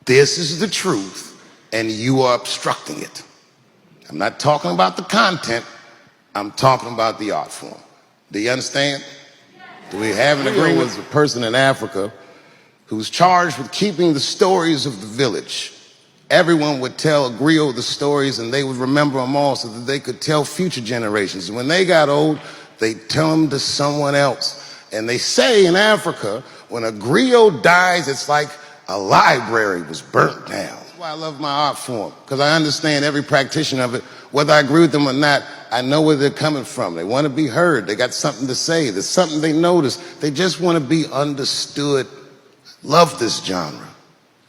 This is the truth, and you are obstructing it. I'm not talking about the content. I'm talking about the art form. Do you understand? Do we have an agreement? There was a person in Africa who was charged with keeping the stories of the village. Everyone would tell a griot the stories, and they would remember them all so that they could tell future generations. And when they got old, they'd tell them to someone else. And they say in Africa, when a griot dies, it's like a library was burnt down. That's why I love my art form, because I understand every practitioner of it. Whether I agree with them or not, I know where they're coming from. They want to be heard. They got something to say. There's something they notice. They just want to be understood. Love this genre.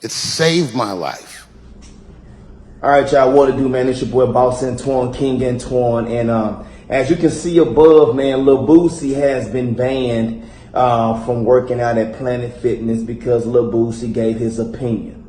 It saved my life. All right, y'all, what to do, man? It's your boy, Boss Antoine, King Antoine. And as you can see above, man, Lil Boosie has been banned from working out at Planet Fitness because Lil Boosie gave his opinion.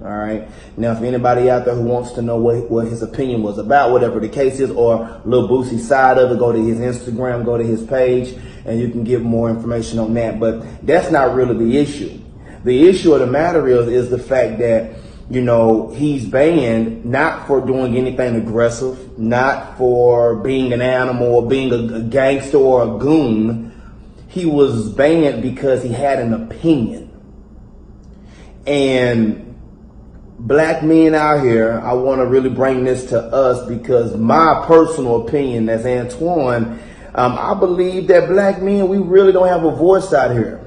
All right. Now, if anybody out there who wants to know what his opinion was about, whatever the case is, or Lil Boosie's side of it, go to his Instagram, go to his page, and you can get more information on that. But that's not really the issue. The issue of the matter is the fact that, you know, he's banned not for doing anything aggressive, not for being an animal or being a gangster or a goon. He was banned because he had an opinion. And black men out here, I want to really bring this to us because my personal opinion as Antoine, I believe that black men, we really don't have a voice out here.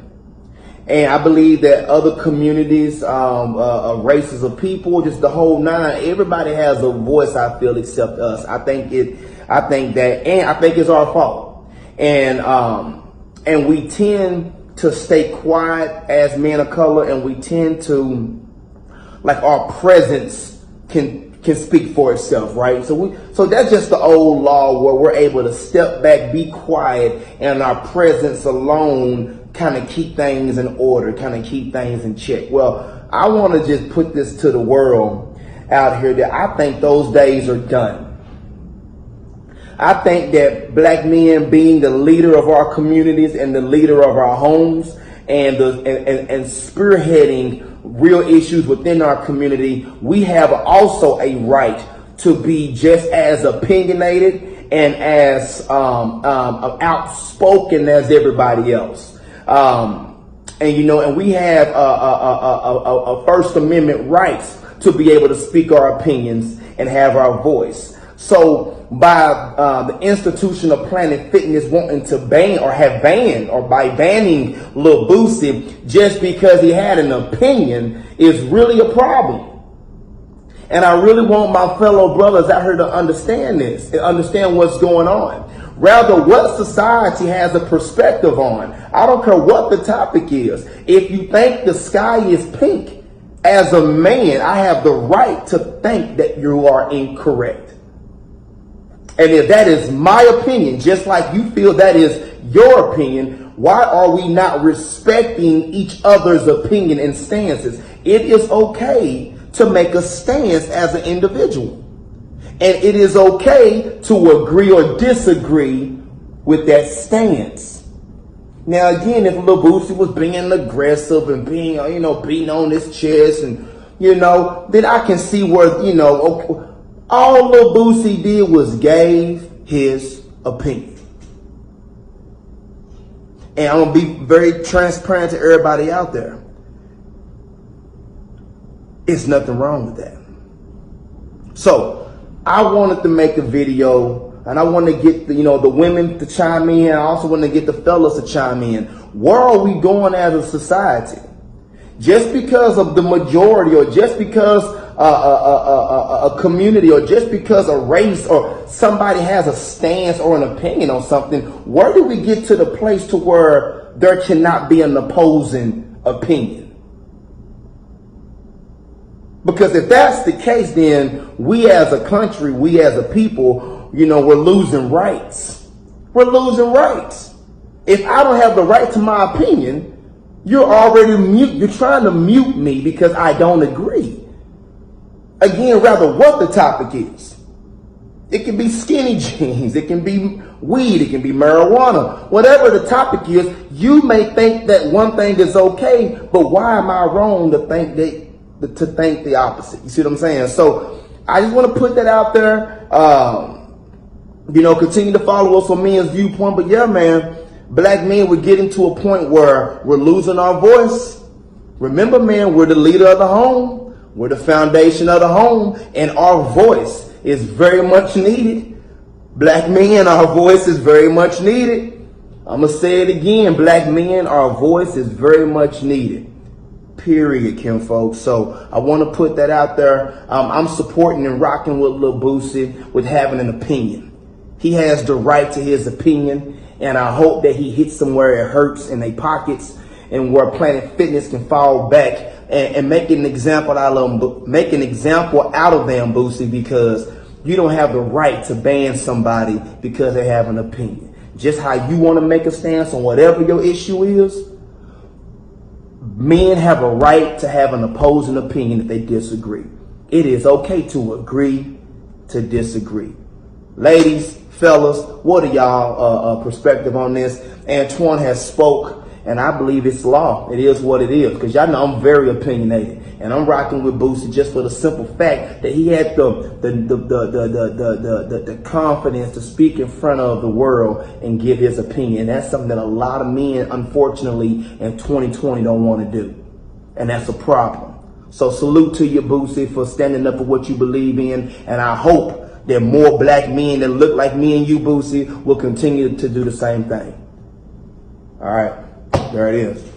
And I believe that other communities, races of people, just the whole nine, everybody has a voice, I feel, except us. I think it's our fault. And we tend to stay quiet as men of color, and we tend to, like, our presence can speak for itself, right? So that's just the old law where we're able to step back, be quiet, and our presence alone kind of keep things in order, kind of keep things in check. Well, I want to just put this to the world out here that I think those days are done. I think that black men being the leader of our communities and the leader of our homes and spearheading real issues within our community, we have also a right to be just as opinionated and as outspoken as everybody else. And we have a First Amendment rights to be able to speak our opinions and have our voice. So by the institution of Planet Fitness wanting to ban or have banned, or by banning Lil Boosie just because he had an opinion, is really a problem. And I really want my fellow brothers out here to understand this, and understand what's going on. Rather, what society has a perspective on. I don't care what the topic is. If you think the sky is pink, as a man, I have the right to think that you are incorrect. And if that is my opinion, just like you feel that is your opinion, why are we not respecting each other's opinion and stances? It is okay to make a stance as an individual. And it is okay to agree or disagree with that stance. Now, again, if Lil Boosie was being aggressive and being, beating on his chest and, then I can see where, all Lil Boosie did was gave his opinion. And I'm going to be very transparent to everybody out there. It's nothing wrong with that. So I wanted to make a video, and I want to get the women to chime in. I also want to get the fellas to chime in. Where are we going as a society? Just because of the majority, or just because a community, or just because a race or somebody has a stance or an opinion on something, where do we get to the place to where there cannot be an opposing opinion? Because if that's the case, then we as a country, we as a people, we're losing rights. We're losing rights. If I don't have the right to my opinion, you're already mute. You're trying to mute me because I don't agree. Again, rather what the topic is. It can be skinny jeans. It can be weed. It can be marijuana. Whatever the topic is, you may think that one thing is okay, but why am I wrong to think that to think the opposite. You see what I'm saying? So I just want to put that out there. Continue to follow us on Men's Viewpoint. But yeah, man, black men, we're getting to a point where we're losing our voice. Remember, man, we're the leader of the home. We're the foundation of the home. And our voice is very much needed. Black men, our voice is very much needed. I'm going to say it again. Black men, our voice is very much needed. Period, Kim folks. So I want to put that out there. I'm supporting and rocking with Lil Boosie with having an opinion. He has the right to his opinion, and I hope that he hits somewhere it hurts in their pockets and where Planet Fitness can fall back and make an example out of them, Boosie, because you don't have the right to ban somebody because they have an opinion. Just how you want to make a stance on whatever your issue is, men have a right to have an opposing opinion if they disagree. It is okay to agree to disagree. Ladies, fellas, what are y'all perspective on this? Antoine has spoke, and I believe it's law. It is what it is, because y'all know I'm very opinionated, and I'm rocking with Boosie just for the simple fact that he had the confidence to speak in front of the world and give his opinion. That's something that a lot of men, unfortunately, in 2020 don't want to do, and that's a problem. So salute to you, Boosie, for standing up for what you believe in, and I hope that more black men that look like me and you, Boosie, will continue to do the same thing. All right, there it is.